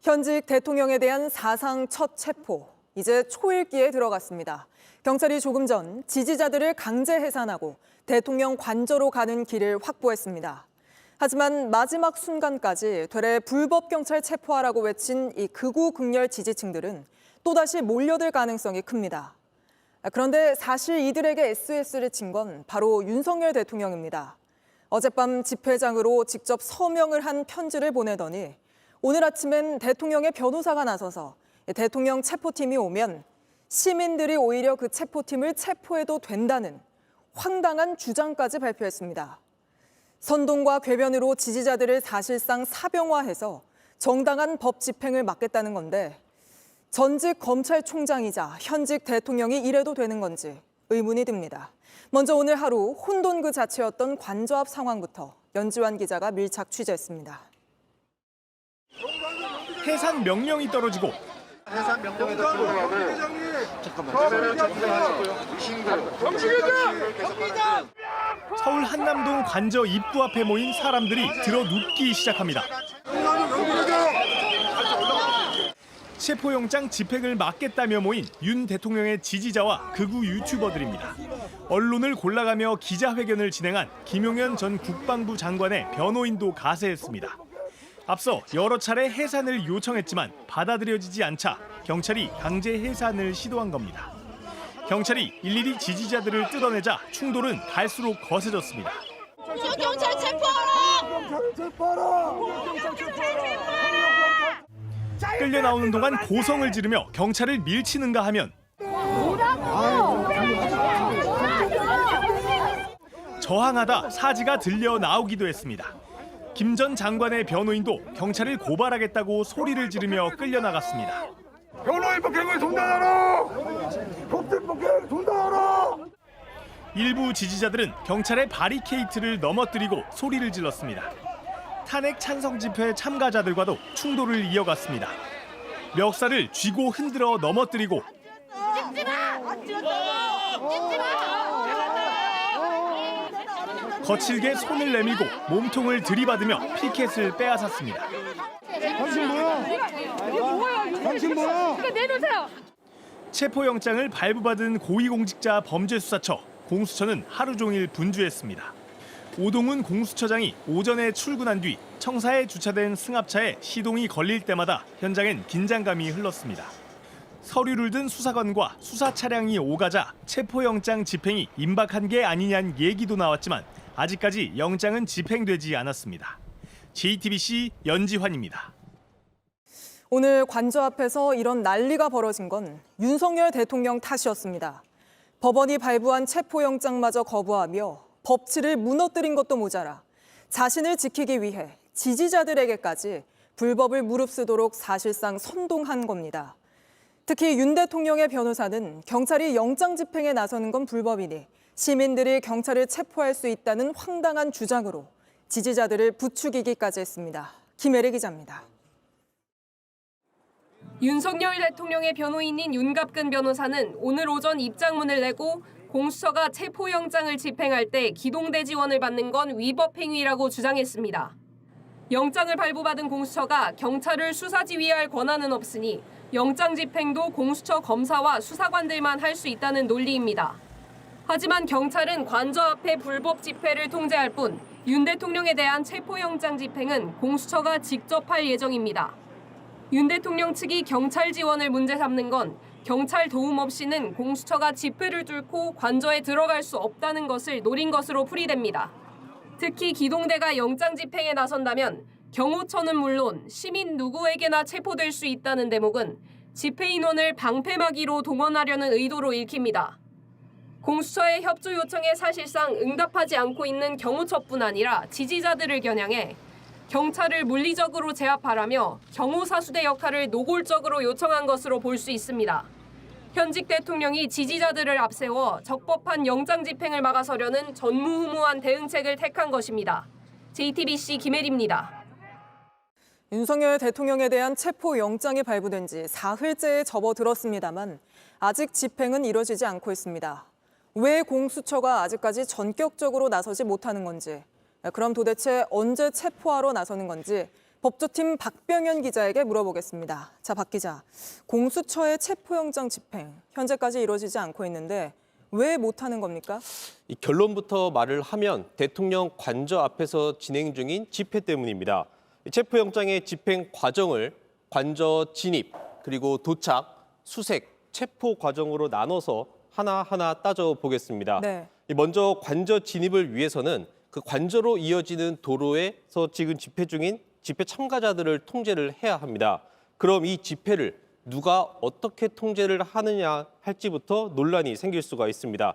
현직 대통령에 대한 사상 첫 체포, 이제 초읽기에 들어갔습니다. 경찰이 조금 전 지지자들을 강제 해산하고 대통령 관저로 가는 길을 확보했습니다. 하지만 마지막 순간까지 되레 불법 경찰 체포하라고 외친 이 극우 극렬 지지층들은 또다시 몰려들 가능성이 큽니다. 그런데 사실 이들에게 SOS를 친 건 바로 윤석열 대통령입니다. 어젯밤 집회장으로 직접 서명을 한 편지를 보내더니 오늘 아침엔 대통령의 변호사가 나서서 대통령 체포팀이 오면 시민들이 오히려 그 체포팀을 체포해도 된다는 황당한 주장까지 발표했습니다. 선동과 궤변으로 지지자들을 사실상 사병화해서 정당한 법 집행을 막겠다는 건데 전직 검찰총장이자 현직 대통령이 이래도 되는 건지 의문이 듭니다. 먼저 오늘 하루 혼돈 그 자체였던 관저 앞 상황부터 연지환 기자가 밀착 취재했습니다. 해산 명령이 떨어지고 해산 명령이 떨어지고 서울 한남동 관저 입구 앞에 모인 사람들이 들어눕기 시작합니다. 체포영장 집행을 막겠다며 모인 윤 대통령의 지지자와 극우 유튜버들입니다. 언론을 골라가며 기자회견을 진행한 김용현 전 국방부 장관의 변호인도 가세했습니다. 앞서 여러 차례 해산을 요청했지만 받아들여지지 않자 경찰이 강제 해산을 시도한 겁니다. 경찰이 일일이 지지자들을 뜯어내자 충돌은 갈수록 거세졌습니다. 경찰 체포하라! 끌려 나오는 동안 고성을 지르며 경찰을 밀치는가 하면 저항하다 사지가 들려 나오기도 했습니다. 김 전 장관의 변호인도 경찰을 고발하겠다고 소리를 지르며 끌려나갔습니다. 변호인 폭행을 중단하라! 법정 폭행을 중단하라! 일부 지지자들은 경찰의 바리케이트를 넘어뜨리고 소리를 질렀습니다. 탄핵 찬성 집회 참가자들과도 충돌을 이어갔습니다. 멱살을 쥐고 흔들어 넘어뜨리고 거칠게 손을 내밀고 몸통을 들이받으며 피켓을 빼앗았습니다. 당신 뭐야? 당신 뭐야? 내놓으세요. 체포영장을 발부받은 고위공직자 범죄수사처 공수처는 하루 종일 분주했습니다. 오동훈 공수처장이 오전에 출근한 뒤 청사에 주차된 승합차에 시동이 걸릴 때마다 현장엔 긴장감이 흘렀습니다. 서류를 든 수사관과 수사 차량이 오가자 체포영장 집행이 임박한 게 아니냐는 얘기도 나왔지만 아직까지 영장은 집행되지 않았습니다. JTBC 연지환입니다. 오늘 관저 앞에서 이런 난리가 벌어진 건 윤석열 대통령 탓이었습니다. 법원이 발부한 체포영장마저 거부하며 법치를 무너뜨린 것도 모자라 자신을 지키기 위해 지지자들에게까지 불법을 무릅쓰도록 사실상 선동한 겁니다. 특히 윤 대통령의 변호사는 경찰이 영장 집행에 나서는 건 불법이니 시민들이 경찰을 체포할 수 있다는 황당한 주장으로 지지자들을 부추기기까지 했습니다. 김혜리 기자입니다. 윤석열 대통령의 변호인인 윤갑근 변호사는 오늘 오전 입장문을 내고 공수처가 체포영장을 집행할 때 기동대 지원을 받는 건 위법 행위라고 주장했습니다. 영장을 발부받은 공수처가 경찰을 수사지휘할 권한은 없으니 영장 집행도 공수처 검사와 수사관들만 할 수 있다는 논리입니다. 하지만 경찰은 관저 앞에 불법 집회를 통제할 뿐 윤 대통령에 대한 체포영장 집행은 공수처가 직접 할 예정입니다. 윤 대통령 측이 경찰 지원을 문제 삼는 건 경찰 도움 없이는 공수처가 집회를 뚫고 관저에 들어갈 수 없다는 것을 노린 것으로 풀이됩니다. 특히 기동대가 영장 집행에 나선다면 경호처는 물론 시민 누구에게나 체포될 수 있다는 대목은 집회 인원을 방패막이로 동원하려는 의도로 읽힙니다. 공수처의 협조 요청에 사실상 응답하지 않고 있는 경호처뿐 아니라 지지자들을 겨냥해 경찰을 물리적으로 제압하라며 경호사수대 역할을 노골적으로 요청한 것으로 볼 수 있습니다. 현직 대통령이 지지자들을 앞세워 적법한 영장 집행을 막아서려는 전무후무한 대응책을 택한 것입니다. JTBC 김혜리입니다. 윤석열 대통령에 대한 체포영장이 발부된 지 사흘째에 접어들었습니다만 아직 집행은 이뤄지지 않고 있습니다. 왜 공수처가 아직까지 전격적으로 나서지 못하는 건지, 그럼 도대체 언제 체포하러 나서는 건지 법조팀 박병현 기자에게 물어보겠습니다. 자, 박 기자, 공수처의 체포영장 집행 현재까지 이루어지지 않고 있는데 왜 못하는 겁니까? 이 결론부터 말을 하면 대통령 관저 앞에서 진행 중인 집회 때문입니다. 체포영장의 집행 과정을 관저 진입, 그리고 도착, 수색, 체포 과정으로 나눠서 하나하나 따져보겠습니다. 네. 먼저 관저 진입을 위해서는 그 관저로 이어지는 도로에서 지금 집회 중인 집회 참가자들을 통제를 해야 합니다. 그럼 이 집회를 누가 어떻게 통제를 하느냐 할지부터 논란이 생길 수가 있습니다.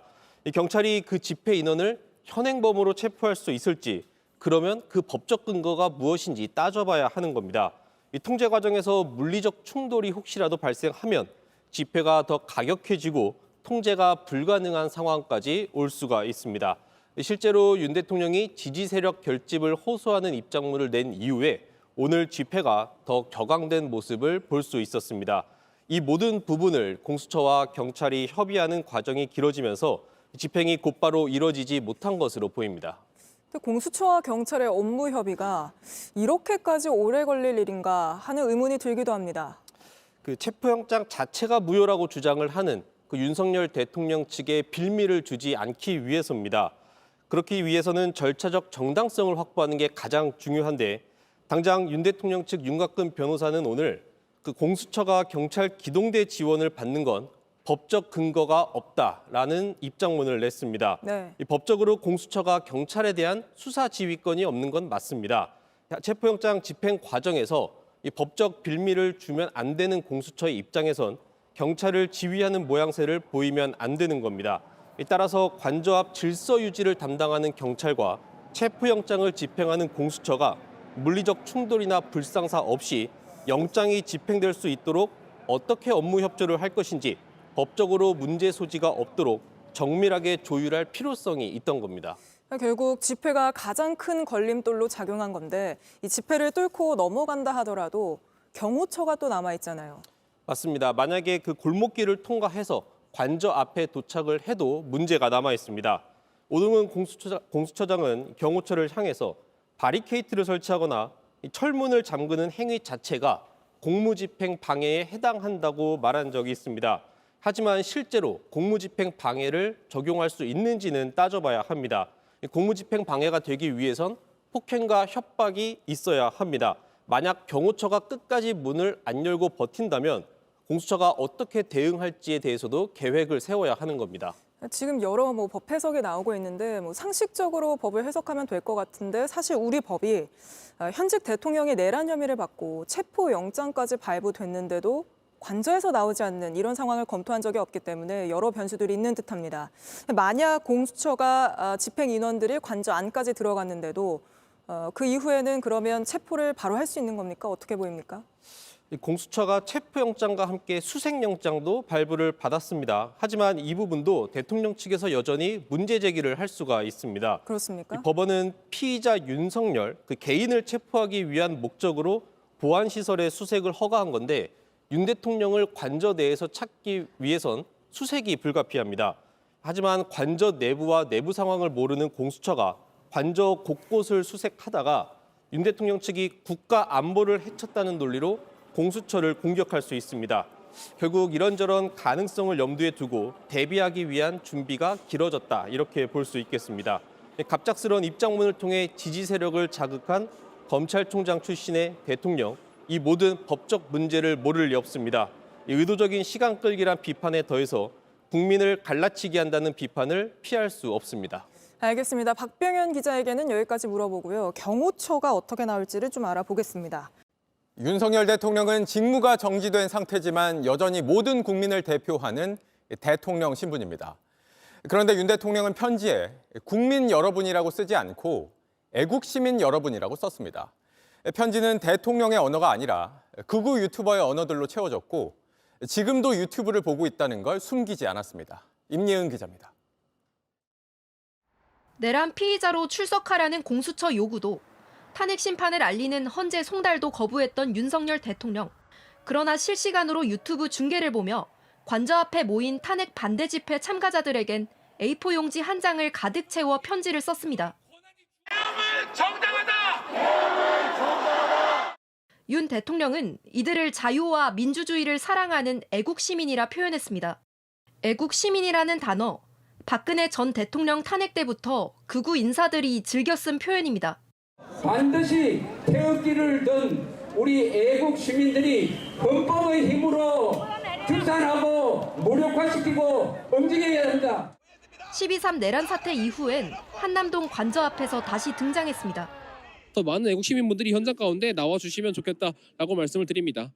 경찰이 그 집회 인원을 현행범으로 체포할 수 있을지, 그러면 그 법적 근거가 무엇인지 따져봐야 하는 겁니다. 이 통제 과정에서 물리적 충돌이 혹시라도 발생하면 집회가 더 가격해지고 통제가 불가능한 상황까지 올 수가 있습니다. 실제로 윤 대통령이 지지 세력 결집을 호소하는 입장문을 낸 이후에 오늘 집회가 더 격앙된 모습을 볼 수 있었습니다. 이 모든 부분을 공수처와 경찰이 협의하는 과정이 길어지면서 집행이 곧바로 이뤄지지 못한 것으로 보입니다. 공수처와 경찰의 업무 협의가 이렇게까지 오래 걸릴 일인가 하는 의문이 들기도 합니다. 그 체포영장 자체가 무효라고 주장을 하는 그 윤석열 대통령 측에 빌미를 주지 않기 위해서입니다. 그렇기 위해서는 절차적 정당성을 확보하는 게 가장 중요한데, 당장 윤 대통령 측 윤곽근 변호사는 오늘 그 공수처가 경찰 기동대 지원을 받는 건 법적 근거가 없다라는 입장문을 냈습니다. 네. 이 법적으로 공수처가 경찰에 대한 수사 지휘권이 없는 건 맞습니다. 체포영장 집행 과정에서 이 법적 빌미를 주면 안 되는 공수처의 입장에선 경찰을 지휘하는 모양새를 보이면 안 되는 겁니다. 따라서 관저 앞 질서 유지를 담당하는 경찰과 체포영장을 집행하는 공수처가 물리적 충돌이나 불상사 없이 영장이 집행될 수 있도록 어떻게 업무 협조를 할 것인지 법적으로 문제 소지가 없도록 정밀하게 조율할 필요성이 있던 겁니다. 결국 집회가 가장 큰 걸림돌로 작용한 건데 이 집회를 뚫고 넘어간다 하더라도 경호처가 또 남아 있잖아요. 맞습니다. 만약에 그 골목길을 통과해서 관저 앞에 도착을 해도 문제가 남아 있습니다. 오동훈 공수처장은 경호처를 향해서 바리케이트를 설치하거나 철문을 잠그는 행위 자체가 공무집행 방해에 해당한다고 말한 적이 있습니다. 하지만 실제로 공무집행 방해를 적용할 수 있는지는 따져봐야 합니다. 공무집행 방해가 되기 위해선 폭행과 협박이 있어야 합니다. 만약 경호처가 끝까지 문을 안 열고 버틴다면 공수처가 어떻게 대응할지에 대해서도 계획을 세워야 하는 겁니다. 지금 여러 법 해석이 나오고 있는데 상식적으로 법을 해석하면 될 것 같은데 사실 우리 법이 현직 대통령이 내란 혐의를 받고 체포영장까지 발부됐는데도 관저에서 나오지 않는 이런 상황을 검토한 적이 없기 때문에 여러 변수들이 있는 듯합니다. 만약 공수처가 집행 인원들이 관저 안까지 들어갔는데도 그 이후에는 그러면 체포를 바로 할 수 있는 겁니까? 어떻게 보입니까? 공수처가 체포영장과 함께 수색영장도 발부를 받았습니다. 하지만 이 부분도 대통령 측에서 여전히 문제 제기를 할 수가 있습니다. 그렇습니까? 법원은 피의자 윤석열 그 개인을 체포하기 위한 목적으로 보안시설의 수색을 허가한 건데 윤 대통령을 관저 내에서 찾기 위해선 수색이 불가피합니다. 하지만 관저 내부와 내부 상황을 모르는 공수처가 관저 곳곳을 수색하다가 윤 대통령 측이 국가 안보를 해쳤다는 논리로 공수처를 공격할 수 있습니다. 결국 이런저런 가능성을 염두에 두고 대비하기 위한 준비가 길어졌다, 이렇게 볼 수 있겠습니다. 갑작스러운 입장문을 통해 지지 세력을 자극한 검찰총장 출신의 대통령, 이 모든 법적 문제를 모를 리 없습니다. 의도적인 시간 끌기란 비판에 더해서 국민을 갈라치게 한다는 비판을 피할 수 없습니다. 알겠습니다. 박병현 기자에게는 여기까지 물어보고요. 경호처가 어떻게 나올지를 좀 알아보겠습니다. 윤석열 대통령은 직무가 정지된 상태지만 여전히 모든 국민을 대표하는 대통령 신분입니다. 그런데 윤 대통령은 편지에 국민 여러분이라고 쓰지 않고 애국 시민 여러분이라고 썼습니다. 편지는 대통령의 언어가 아니라 극우 유튜버의 언어들로 채워졌고 지금도 유튜브를 보고 있다는 걸 숨기지 않았습니다. 임예은 기자입니다. 내란 피의자로 출석하라는 공수처 요구도 탄핵 심판을 알리는 헌재 송달도 거부했던 윤석열 대통령. 그러나 실시간으로 유튜브 중계를 보며 관저 앞에 모인 탄핵 반대 집회 참가자들에겐 A4 용지 한 장을 가득 채워 편지를 썼습니다. 정당하다! 윤 대통령은 이들을 자유와 민주주의를 사랑하는 애국 시민이라 표현했습니다. 애국 시민이라는 단어, 박근혜 전 대통령 탄핵 때부터 극우 인사들이 즐겨 쓴 표현입니다. 반드시 태극기를 든 우리 애국 시민들이 헌법의 힘으로 규탄하고 무력화시키고 움직여야 한다. 12.3 내란 사태 이후엔 한남동 관저 앞에서 다시 등장했습니다. 더 많은 애국 시민분들이 현장 가운데 나와주시면 좋겠다라고 말씀을 드립니다.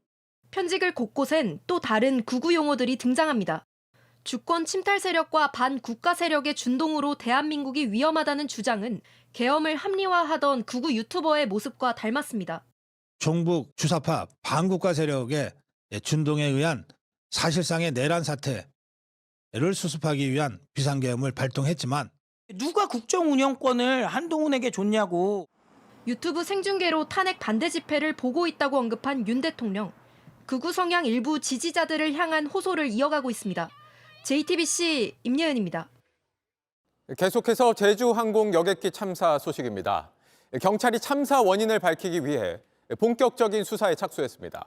편지글 곳곳엔 또 다른 극우 용어들이 등장합니다. 주권 침탈 세력과 반국가 세력의 준동으로 대한민국이 위험하다는 주장은 계엄을 합리화하던 극우 유튜버의 모습과 닮았습니다. 종북 주사파 반국가 세력의 준동에 의한 사실상의 내란 사태를 수습하기 위한 비상계엄을 발동했지만 누가 국정 운영권을 한동훈에게 줬냐고. 유튜브 생중계로 탄핵 반대 집회를 보고 있다고 언급한 윤 대통령. 극우 성향 일부 지지자들을 향한 호소를 이어가고 있습니다. JTBC 임예은입니다. 계속해서 제주항공 여객기 참사 소식입니다. 경찰이 참사 원인을 밝히기 위해 본격적인 수사에 착수했습니다.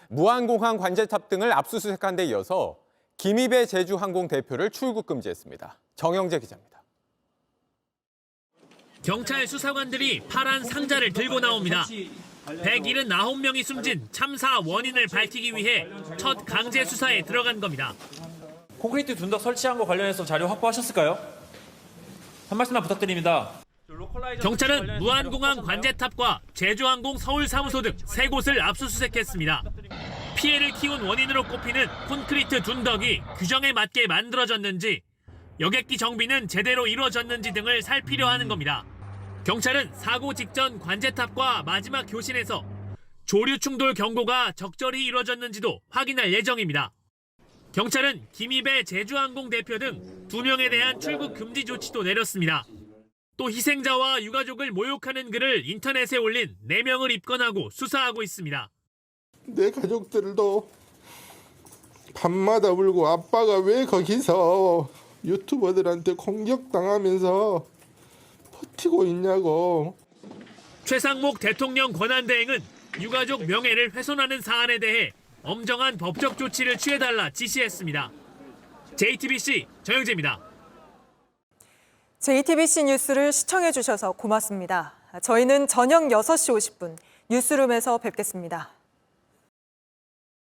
무안공항 관제탑 등을 압수수색한 데 이어서 김입의 제주항공 대표를 출국 금지했습니다. 정영재 기자입니다. 경찰 수사관들이 파란 상자를 들고 나옵니다. 179명이 숨진 참사 원인을 밝히기 위해 첫 강제 수사에 들어간 겁니다. 콘크리트 둔덕 설치한 거 관련해서 자료 확보하셨을까요? 한 말씀만 부탁드립니다. 경찰은 무안공항 관제탑과 제주항공 서울사무소 등 3곳을 압수수색했습니다. 피해를 키운 원인으로 꼽히는 콘크리트 둔덕이 규정에 맞게 만들어졌는지, 여객기 정비는 제대로 이루어졌는지 등을 살피려 하는 겁니다. 경찰은 사고 직전 관제탑과 마지막 교신에서 조류 충돌 경고가 적절히 이루어졌는지도 확인할 예정입니다. 경찰은 김입의 제주항공 대표 등 2명에 대한 출국 금지 조치도 내렸습니다. 또 희생자와 유가족을 모욕하는 글을 인터넷에 올린 4명을 입건하고 수사하고 있습니다. 내 가족들도 밤마다 울고 아빠가 왜 거기서 유튜버들한테 공격당하면서 버티고 있냐고. 최상목 대통령 권한대행은 유가족 명예를 훼손하는 사안에 대해 엄정한 법적 조치를 취해달라 지시했습니다. JTBC 정영재입니다. JTBC 뉴스를 시청해 주셔서 고맙습니다. 저희는 저녁 6시 50분 뉴스룸에서 뵙겠습니다.